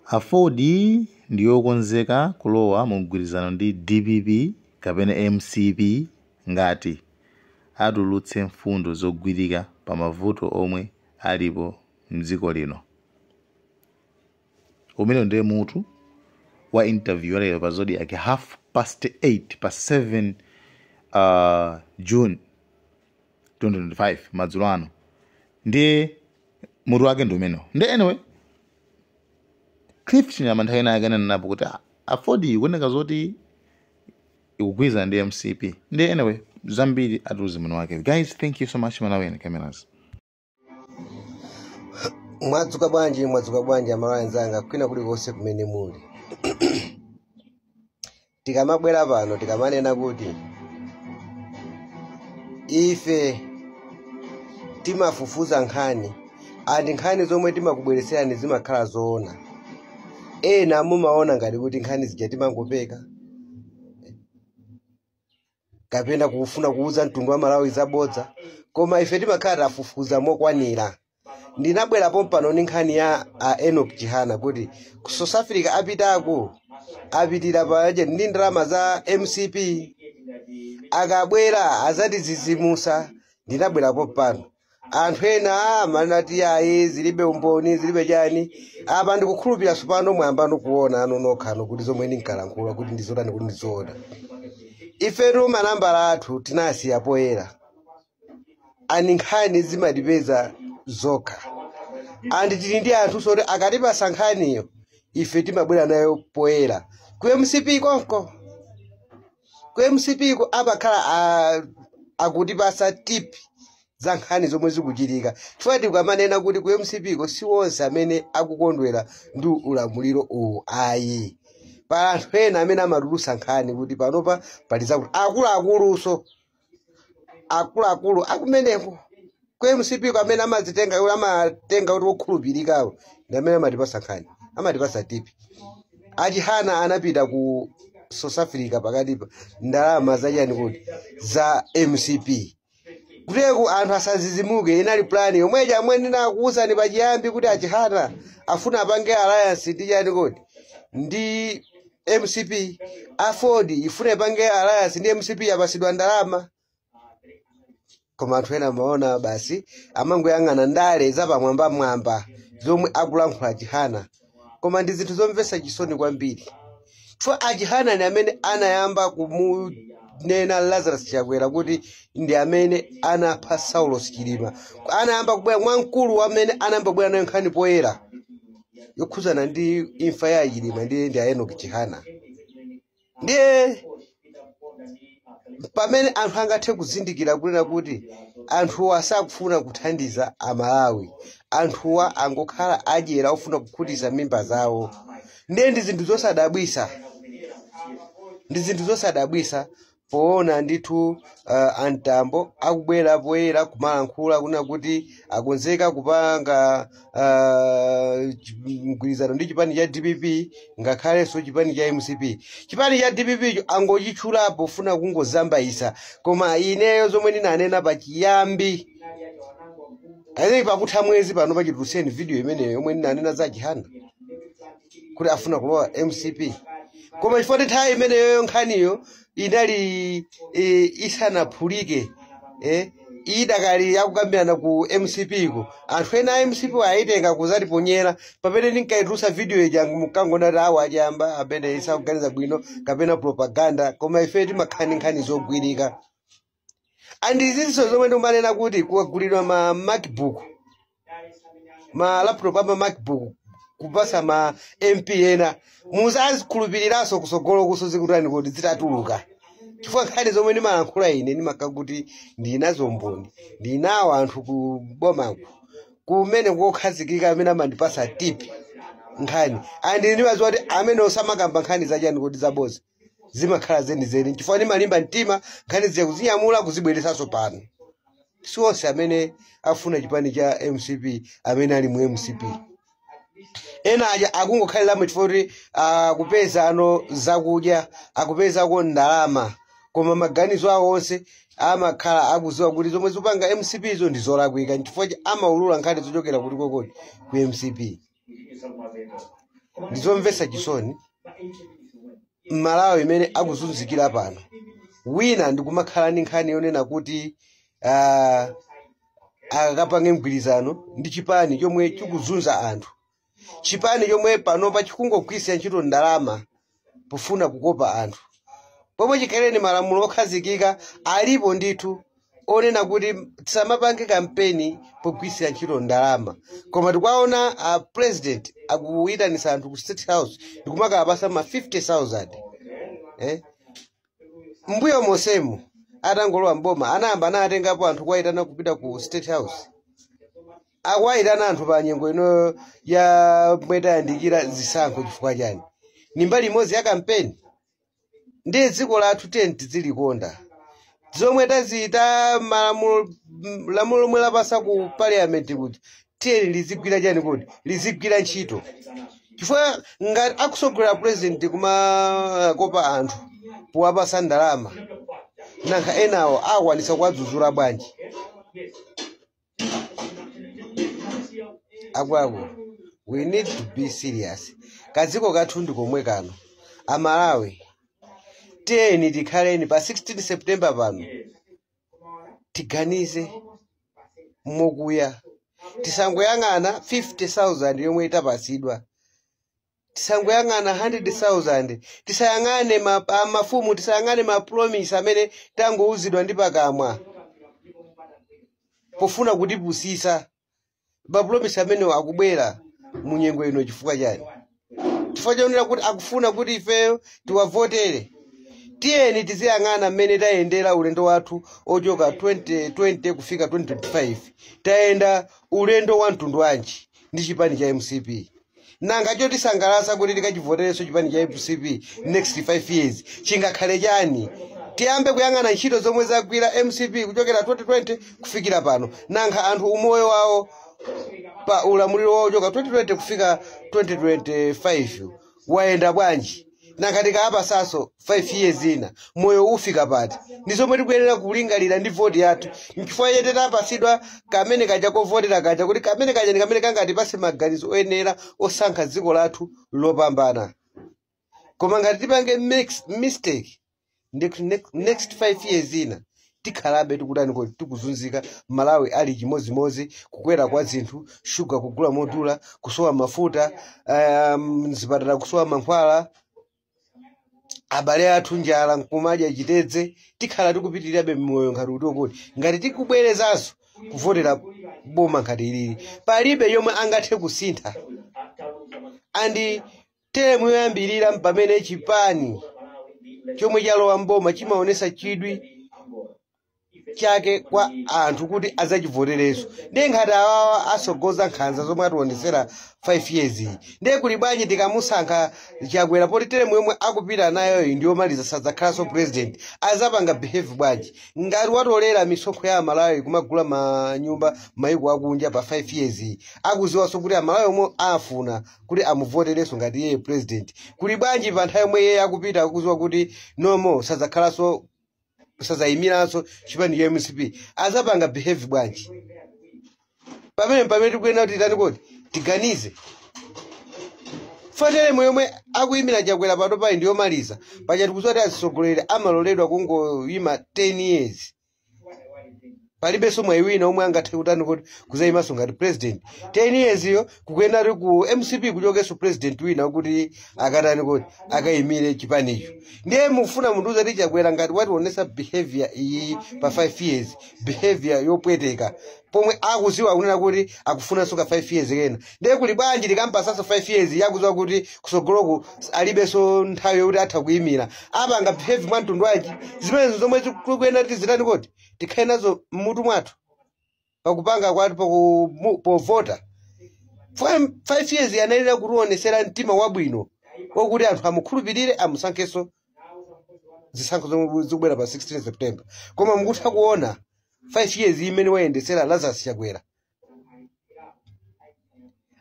Afodi ndiyokonzeka kulowa mu mgwirizano ndi DPP kapena MCP ngati atulutse mfundo zogwirika pa mavuto omwe alipo mdziko lino. Umene ndiye mutu wa interview yalero pa Zodiac 8:30 pa 7 June 2025 madzulo ano. Ndiye mutu wake ndi umene. Ndiye anyway Cliff Chinyamanda ena akanena napo kuti Afodi ikuoneka zoti ikugwirizana ndi MCP. Ndiye anyway zambiri atuluze muno wake. Guys, thank you so much Malawi and cameras. Mwadzuka bwanji amalawi anzanga kwina kuli konse kumene muli. Tikamabwera pano tikamanena kuti ife timafufuza nkhani andi nkhani zomwe timakubweretserani zimakhala zoona. Ena mumaona ngati kuti nkhani zija timangopeka kapena kufuna kuuza mtundu wa Malawi zabodza, koma ife timakhala tafufuza mokwanira. Ndinabwerapo pano ndi nkhani ya Enoch Chihana kuti ku South Africa apitira paje ndi ndalama za MCP, akabwera azatizizimusa. Ndinabwerapo pano anthu ena amanati ayi zilibe umboni zilibe chani, apa ndikukhulupirira supano mwamba ndikuona ano nokhano kuti zomwe ndinkalankhula kuti ndizotani kuti ndizoona. Ifetu manambala athu tinasiya poyera ani nkhani zimadipeza zokha, andi tili ndi anthu soti akatipasa nkhaniyo ife timabwera nayo poyera. Ku MCP konko ku MCP ko abakhala akutipasa tipi za nkhani zomwe zikuchitika. Chifukwa kumanena kuti ku MCP ko si wonse amene akukondwera ndi ulamuliro uwu ayi. Pa anthu ena amene amatulusa nkhani kuti panopa paliza kuti akuluakulu akumeneko ku MCP ko amene amatenga kuti wokhulupirikawo ndi amene amatipasa nkhani, amatipasa tipi. Achihana anapita ku South Africa pakati ndalama zachani kuti za MCP. Kuteku anthu asazizimuke, inali plan yomwe amwe ndinakuwuzani pachiyambi kuti Achihana afuna apange alliance ndi chani kuti ndi MCP. Afodi ifuna ipange alliance ndi MCP apasidwa ndalama. Koma anthu ena maona basi amangoyang'ana ndale za pamwamba zomwe akulankhula Achihana, koma ndi zinthu zomvetsa chisoni kwambiri. Chifukwa Achihana ndi amene anayamba kumunena Lazarus Chakwera kuti ndi amene anapha Saulo Chilima, anayamba kubwera mwamkulu amene anayamba kubwera nayo nkhani poyera yokhuzana ndi imfa ya Chilima ndi Enoch Chihana. Ndiye pamene anthu angathe kuzindikira kunena kuti anthuwa sakufuna kuthandiza Amalawi, anthuwa angokhala adyera ofuna kukhutitsa mimba zawo. Ndiye ndi zinthu zosadabwisa poona ndithu antambo akubwera poyera kumalankhula kuna kuti akonzeka kupanga mgwirizano ndi chipani cha DPP ngakhalenso chipani cha MCP. Chipani cha DPP cho angochitchulapo funa kungozambaisa, koma ineyo zomwe ndinanena pachiyambi ayi pakutha mwezi pano pachituluseni video imeneyo yomwe ndinanena za Achihana kuti afuna kulowa MCP. Koma chifukwa nthawi imeneyo nkhaniyo inali isanaphulike idakali yakukambirana ku MCP ko anthu ena MCP ayitenga kuzatiponyera pamene ndinkaitulusa video ija mukangona kuti awa achiyamba amene isakuganiza bwino kapena propaganda, koma ife timakhani nkhani zogwirika. Andizinso zomwe ndimanena kuti kuwagulidwa ma MacBook, ma laptop ama MacBook kupasa ma MP ena musazikhulupiriraso kusogolo kusozikutani kuti zitatuluka. Chifukwa nkhani zomwe ndimalankhula ine ndimakhala kuti ndinazo mboni, ndinawo anthu kubomanku kumene kukhazikika amene amandipasa tipi nkhani. Andi ndimadziwa kuti amene osamakamba nkhani zachani kuti zabodza zimakhala zenizeni, chifukwa ndimalimba mtima nkhani zija kuzinyamula kuzibweresanso pano. Si wonse amene afuna chipani cha MCP amene ali mu MCP. Ena aja akungokhaliramo chifukwa kuti kupeza ano zakudya, akupeza ko ndalama, koma maganizo awo onse amakhala akuziwa kuti zomwe zipanga MCP zo ndi zolakwika, chifukwa amaulula nkhani zochokera kuti kokoti ku MCP. ndizomvetsa chisoni Malawi imene akuzunzikira pano wina ndikumakhala ndi nkhani yonena kuti akapange mgwirizano ndi chipani chomwe chikuzunza anthu, chipani chomwe panopa chikungogwiritsa ntchito ndalama pofuna kukopa anthu, pomwe chikhaleni malamulo okhazikika alipo ndithu onena kuti tisamapange kampeni pogwiritsa ntchito ndalama. Koma tikuwaona president akuyitanisa anthu ku State House ndikumakapasa ma 50,000 mbuyo mosemu atangolowa mboma anayamba anatengapo anthu kuwayitana kupita ku State House, akuwayitana anthu pa nyengo ino ya mweta yandikira zisankho. Chifukwa chani? Ni mbali imodzi ya kampeni. Ndiye dziko lathu tizilikonda zomwe tazita lamulo lomwe lapasa ku parliament kuti tiyeni lizigwira chani kodi lizigwira ntchito. Chifukwa ngati akusogolera president kumakopa anthu powapasa ndalama nanga enawo akwanisa kuwadzudzula bwanji? Akwaku, we need to be serious. Kadziko kathu ndi komwe kano Amalawi, tiyeni tikhaleni pa 16 September pano tiganize mokuya, tisangoyang'ana 50,000 yomwe itapasidwa, tisangoyang'ana 100,000, tisayang'ane mafumu, tisayang'ane mapromise amene tangouzidwa ndi pakamwa pofuna kutipusisa. Mapromise amene akubwera mu nyengo ino. Chifukwa chani? Chifukwa chonera kuti akufuna kuti ifeyo tiwavotere. Tiyeni tiziyang'ana mmene tayendera ulendo wathu ochoka 2020 kufika 2025. Tayenda ulendo wa mtundu wanji ndi chipani cha MCP. Nanga chotisangalatsa kuti tikachivoterenso chipani cha MCP next 5 years chingakhale chani? Tiyambe kuyang'ana ntchito zomwe zagwira MCP kuchokera 2020 kufikira pano. Nanga anthu umoyo wawo pa ulamuliro wawo choka 2020 kufika 2025 waenda bwanji? Nanga tikapa saso 5 years ina moyo ufika pati? Ndizomwe tikuyenera kulingalira ndi voti yathu. Chifukwa chete tapasidwa kamene kaja kovotera kaja kuti kamene kaja ndi kamene kangati pase maganizo oyenera osankha dziko lathu lopambana. Koma ngati tipange mistake next 5 years ina tikhalabe tikutani kuti tikuzunzika. Malawi ali chimozimozi, kukwera kwa zinthu, sugar kugula modula, kusowa mafuta, mzipatala kusowa mankhwala, abale athu njala nkumadya chitedze. Tikhala tikupitirirabe moyo ngati kuti ngati tikubwerezanso kuvotera boma ngati ilili palibe yomwe angathe kusintha. Andi teremu yoyambirira mpamene chipani chomwe chalowa mboma chimaonesa chidwi chake kwa anthu kuti azachivotereso. Ndiye ngati awawa asogoza nkhanza zomwe atiwonesera 5 years iyi, ndiye kuli bwanji tikamusankha Chakwera poti teremu yomwe akupita nayo ndiyomaliza sadzakhalanso president azapanga behave bwanji? Ngati watolera misonkho ya Malawi kumagula manyumba mayiko akunja pa 5 years iyi, akuziwanso kuti Amalawi omwe afuna kuti amuvotereso ngati yeye president, kuli bwanji pa nthawi yomwe yeye akupita akuziwa kuti nomo sadzakhalanso sazayimiranso chipani cha MCP azapanga behave bwanji? Pamene tikuyena kuti tani kuti tiganize. Teremu yomwe akuyimira Chakwera pato payi ndiyomaliza paja tikuziwa kuti azisogoleri amaloledwa kungoyima 10 years. Palibenso mwayi wina omwe angathe kutani kuti kuzayimanso ngati president 10 years iyo kukuyenda kuti ku MCP kuchokenso president wina kuti akatani kuti akayimire chipanicho. Ndiye mufuna munduza kuti Chakwera ngati wationesa behavior iyi pa 5 years, behavior yopweteka pomwe akuziwa kunena kuti akufunanso ka 5 years kena. Ndiye kuli bwanji tikampasanso 5 years yakuziwa kuti kusogoloku alibenso nthawi yokuti atha kuyimira apanga behave mwa mtundu wanji? Zimenezo zomwe tikuyenda kuti zitani kuti tikhale nazo mmutu mwathu pakupanga kwathu povota. 5 years yanalira kutionesera mtima wabwino wokuti anthu amukhulupirire amusankheso zisankho zomwe zikubwera pa 16 September. Koma mukutha kuona 5 years imene wayendesera Lazarus Chakwera.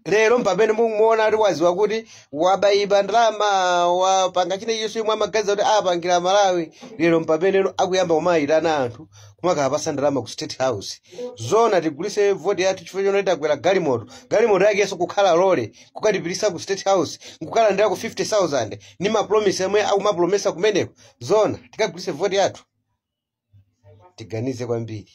Lero mpamene mukuona kuti waziwa kuti wabayiba ndalama wapanga chine chonse yomwe amagaza kuti apangira Malawi, lero mpamene akuyamba kumayitana anthu mwakapasa ndalama ku State House zona tigulise vote yathu chifukwa choneta kwera galimoto yake yeso kukhala lole kukatipirisa ku State House nkukhala ndira ku 50,000 ni mapromise yamwe au mapromesa kumeneko zona tikagulise vote yathu tiganize kwambiri